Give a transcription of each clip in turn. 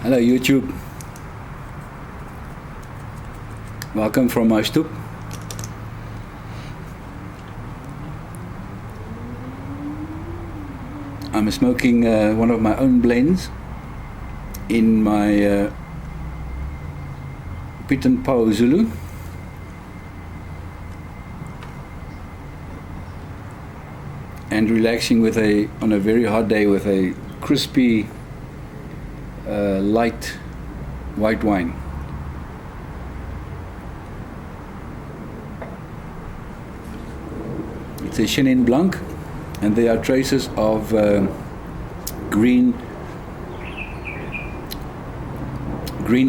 Hello YouTube. Welcome from my stoep. I'm smoking one of my own blends in my Pit and Pau Zulu. And relaxing with on a very hot day with a crispy light white wine. It's a Chenin Blanc, and there are traces of green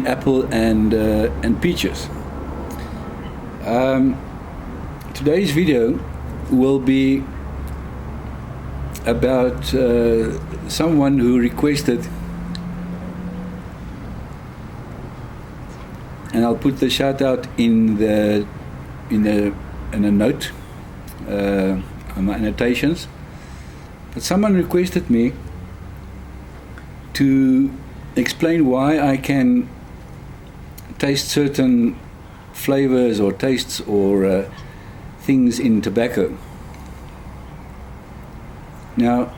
apple and peaches. Today's video will be about someone who requested, and I'll put the shout out in a note on my annotations. But someone requested me to explain why I can taste certain flavors or tastes or things in tobacco. Now,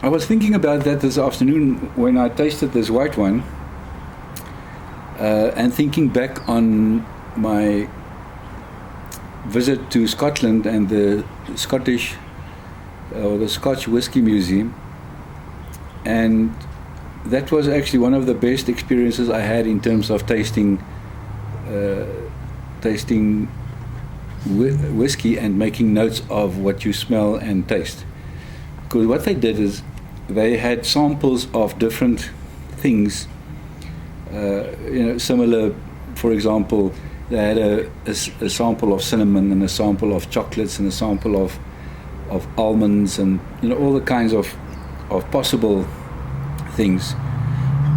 I was thinking about that this afternoon when I tasted this white wine, and thinking back on my visit to Scotland and the Scottish or the Scotch Whisky Museum, and that was actually one of the best experiences I had in terms of tasting whiskey and making notes of what you smell and taste. Because what they did is they had samples of different things, similar. For example, they had a sample of cinnamon and a sample of chocolates and a sample of almonds and all the kinds of possible things.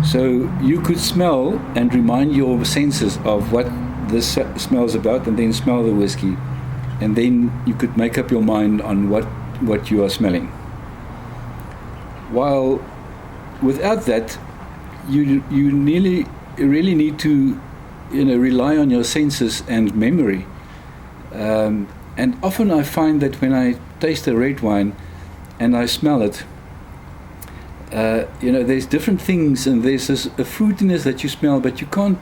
So you could smell and remind your senses of what this smells about, and then smell the whiskey, and then you could make up your mind on what you are smelling. While without that, you really need to rely on your senses and memory. And often I find that when I taste a red wine and I smell it, there's different things, and there's a fruitiness that you smell, but you can't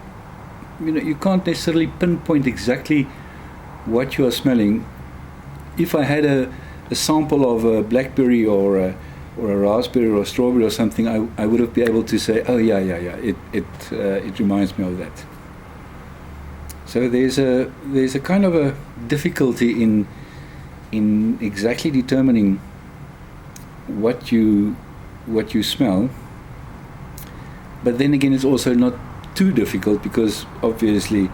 necessarily pinpoint exactly what you are smelling. If I had a sample of a blackberry or a raspberry or a strawberry or something, I would have been able to say, oh yeah, it reminds me of that. So there's a kind of a difficulty in exactly determining what you smell. But then again, it's also not too difficult, because obviously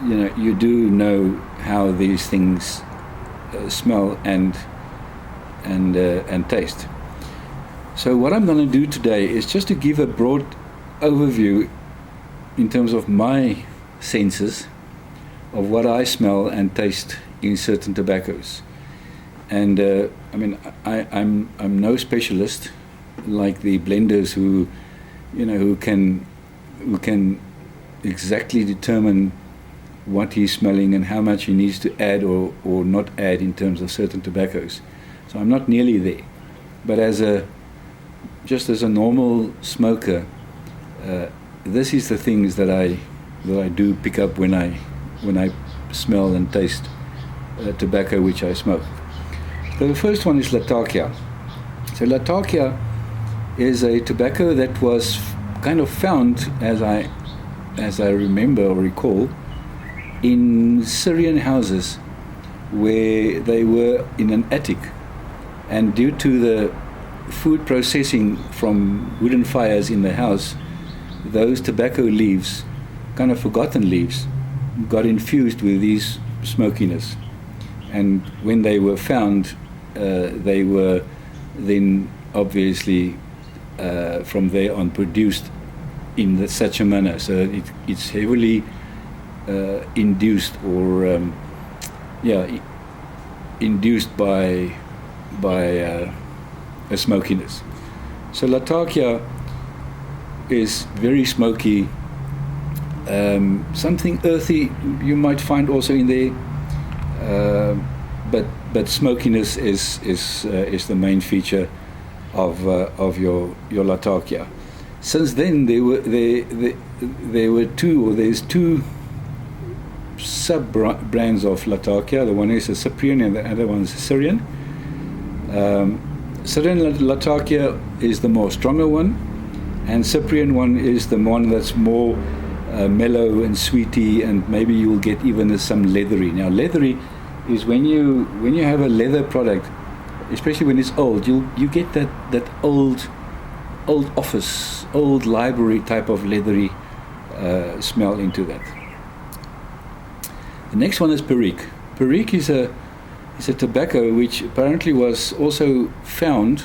you do know how these things smell and taste. So what I'm going to do today is just to give a broad overview in terms of my senses of what I smell and taste in certain tobaccos. And I'm no specialist like the blenders who can exactly determine what he's smelling and how much he needs to add or not add in terms of certain tobaccos. So I'm not nearly there. But just as a normal smoker, this is the things that I do pick up when I smell and taste tobacco which I smoke. So the first one is Latakia. So Latakia is a tobacco that was kind of found, as I remember or recall, in Syrian houses where they were in an attic, and due to the food processing from wooden fires in the house, those tobacco leaves, kind of forgotten leaves, got infused with these smokiness. And when they were found, they were then obviously from there on produced in such a manner. So it's heavily induced or induced by a smokiness. So Latakia is very smoky. Something earthy you might find also in there, but smokiness is the main feature of your Latakia. Since then, there's two sub brands of Latakia. The one is a Cyprian and the other one is a Syrian. Syrian Latakia is the more stronger one, and Cyprian one is the one that's more mellow and sweety, and maybe you'll get even some leathery. Now, leathery is when you have a leather product, especially when it's old, you get that old office, old library type of leathery smell into that. The next one is Perique. Perique is a tobacco which apparently was also found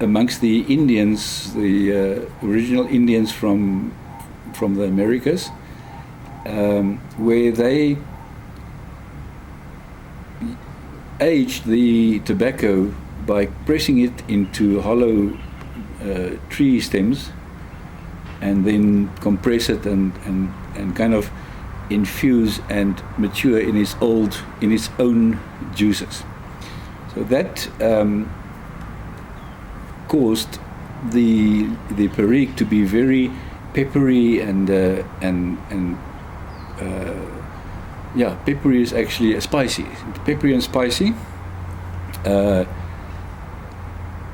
amongst the Indians, the original Indians from the Americas, where they aged the tobacco by pressing it into hollow tree stems and then compress it and kind of infuse and mature in its own juices. So that caused the Perique to be very peppery and peppery is actually spicy, peppery and spicy.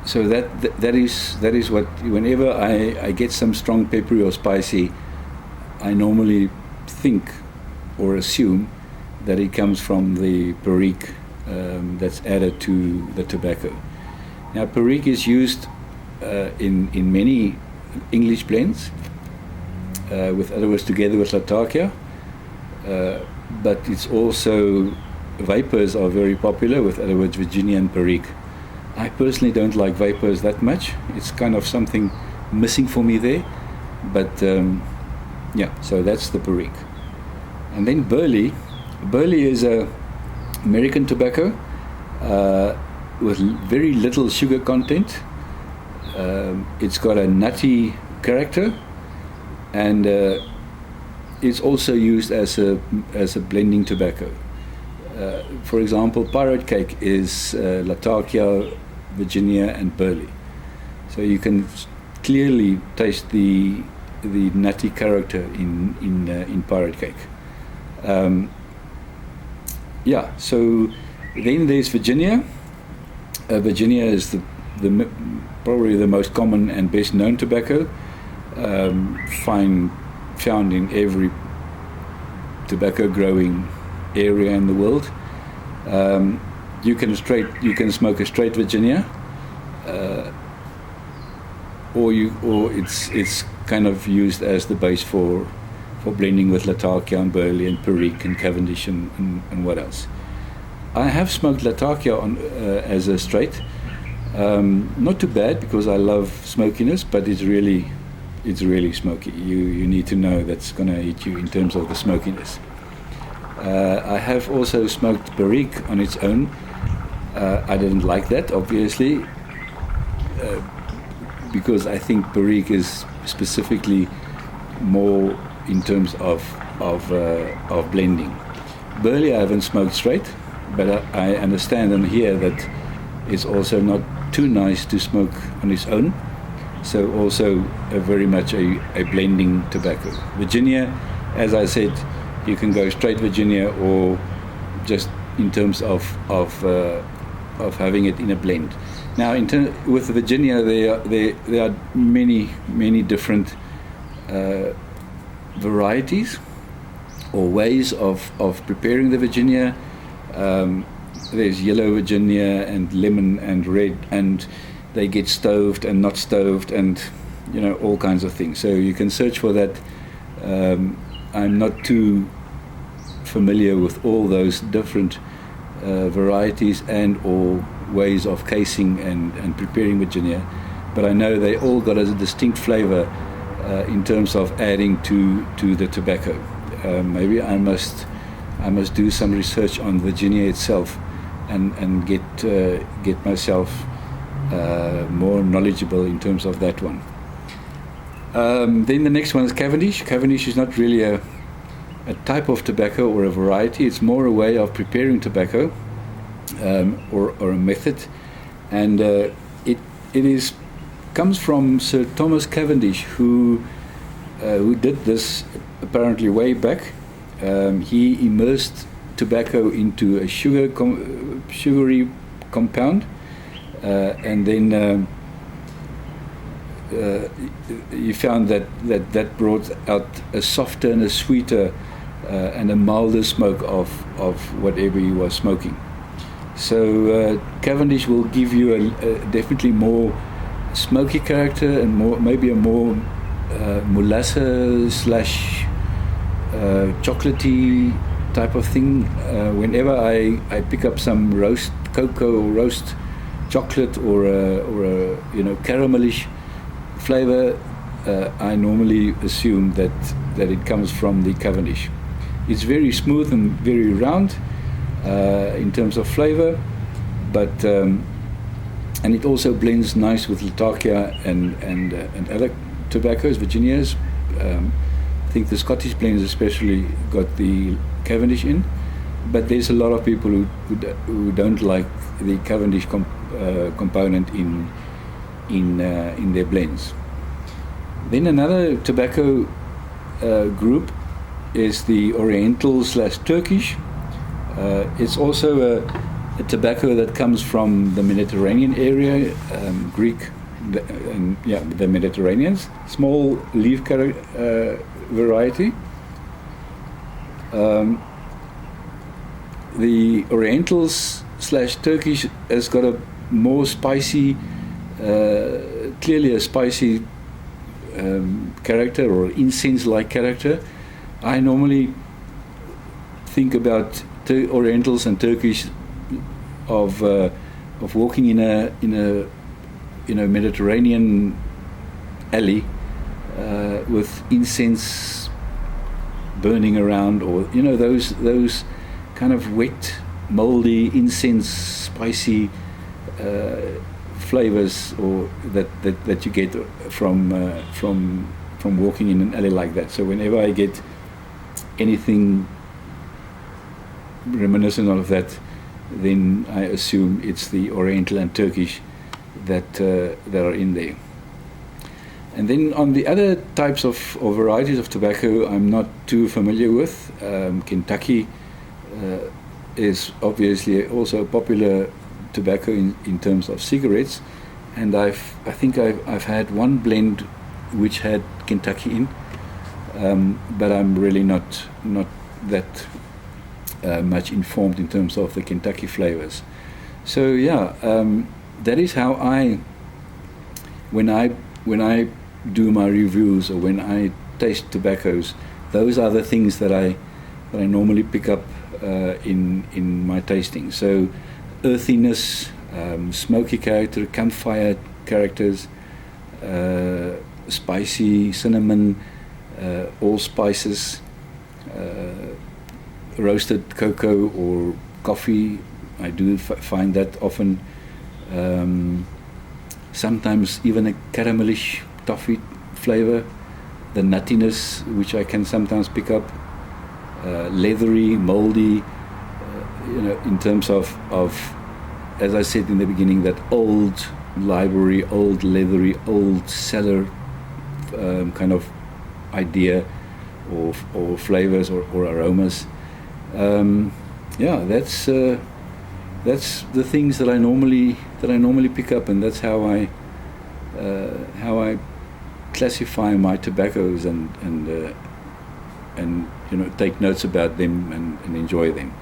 So that is what, whenever I get some strong peppery or spicy, I normally think or assume that it comes from the Perique that's added to the tobacco. Now, Perique is used in many English blends, with other words, together with Latakia, but it's also, vapors are very popular, with other words, Virginia and Perique. I personally don't like vapors that much. It's kind of something missing for me there, but so that's the Perique. And then Burley. Burley is a American tobacco with very little sugar content. It's got a nutty character, and it's also used as a blending tobacco. For example, Pirate Cake is Latakia, Virginia, and Burley. So you can clearly taste the nutty character in Pirate Cake. So then there's Virginia. Virginia is probably the most common and best known tobacco, found in every tobacco growing area in the world. You can smoke a straight Virginia, or it's kind of used as the base for blending with Latakia and Burley and Perique and Cavendish and what else. I have smoked Latakia as a straight. Not too bad, because I love smokiness, but it's really smoky. You need to know that's going to hit you in terms of the smokiness. I have also smoked Perique on its own. I didn't like that, obviously, because I think Perique is specifically more in terms of blending. Burley I haven't smoked straight, but I understand and hear that it's also not too nice to smoke on its own. So also very much a blending tobacco. Virginia, as I said, you can go straight Virginia, or just in terms of having it in a blend. Now, with Virginia, there are many different varieties or ways of preparing the Virginia. There's yellow Virginia and lemon and red, and they get stoved and not stoved, and all kinds of things. So you can search for that. I'm not too familiar with all those different varieties and or ways of casing and preparing Virginia, but I know they all got a distinct flavor in terms of adding to the tobacco. Maybe I must do some research on Virginia itself and get myself more knowledgeable in terms of that one. Then the next one is Cavendish. Cavendish is not really a type of tobacco or a variety. It's more a way of preparing tobacco, or a method, and it comes from Sir Thomas Cavendish, who did this apparently way back. He immersed tobacco into a sugary compound, and then he found that brought out a softer and a sweeter and a milder smoke of whatever he was smoking. So Cavendish will give you a definitely more smoky character, and maybe a more molasses / chocolatey type of thing. Whenever I pick up some roast cocoa or roast chocolate or a caramelish flavor, I normally assume that it comes from the Cavendish. It's very smooth and very round in terms of flavor, but and it also blends nice with Latakia and other tobaccos, Virginias. I think the Scottish blends especially got the Cavendish in, but there's a lot of people who don't like the Cavendish component in their blends. Then another tobacco group is the Oriental / Turkish. It's also a tobacco that comes from the Mediterranean area, Greek, the Mediterraneans. Small leaf variety. The Orientals / Turkish has got a more spicy, clearly a spicy character, or incense-like character. I normally think about Orientals and Turkish of walking in a Mediterranean alley with incense burning around, or those kind of wet, moldy incense, spicy flavors, or that you get from walking in an alley like that. So whenever I get anything reminiscent of that, then I assume it's the Oriental and Turkish that are in there. And then on the other types of varieties of tobacco, I'm not too familiar with. Kentucky is obviously also a popular tobacco in terms of cigarettes, and I think I've had one blend which had Kentucky in, but I'm really not that much informed in terms of the Kentucky flavors. So yeah, that is how when I do my reviews, or when I taste tobaccos, those are the things that I normally pick up in my tasting. So earthiness, smoky character, campfire characters, spicy, cinnamon, allspices, roasted cocoa or coffee. I do find that often. Sometimes even a caramelish toffee flavor, the nuttiness which I can sometimes pick up, leathery, moldy, in terms of, as I said in the beginning, that old library, old leathery, old cellar kind of idea, or flavors or aromas. That's the things that I normally pick up, and that's how I classify my tobaccos and take notes about them and enjoy them.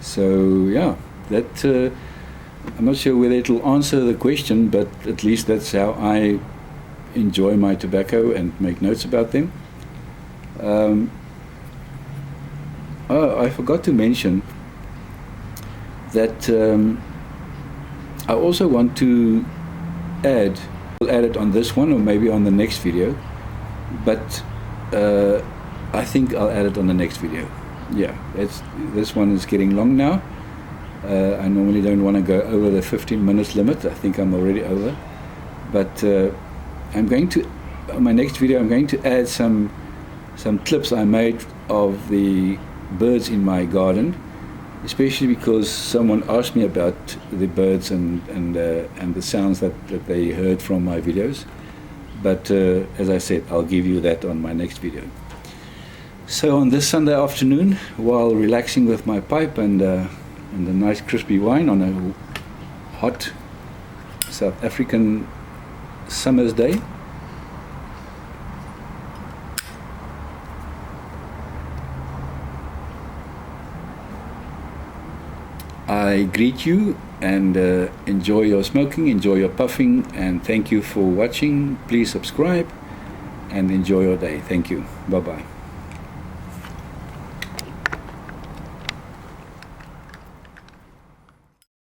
So yeah, that I'm not sure whether it'll answer the question, but at least that's how I enjoy my tobacco and make notes about them. I forgot to mention that I also want to add it on this one, or maybe on the next video, but I think I'll add it on the next video. Yeah, this one is getting long now, I normally don't want to go over the 15 minutes limit. I think I'm already over. But I'm going to, on my next video, I'm going to add some clips I made of the birds in my garden, especially because someone asked me about the birds and the sounds that they heard from my videos. But as I said, I'll give you that on my next video. So on this Sunday afternoon, while relaxing with my pipe and a nice crispy wine on a hot South African summer's day, I greet you and enjoy your smoking, enjoy your puffing, and thank you for watching. Please subscribe and enjoy your day. Thank you. Bye-bye.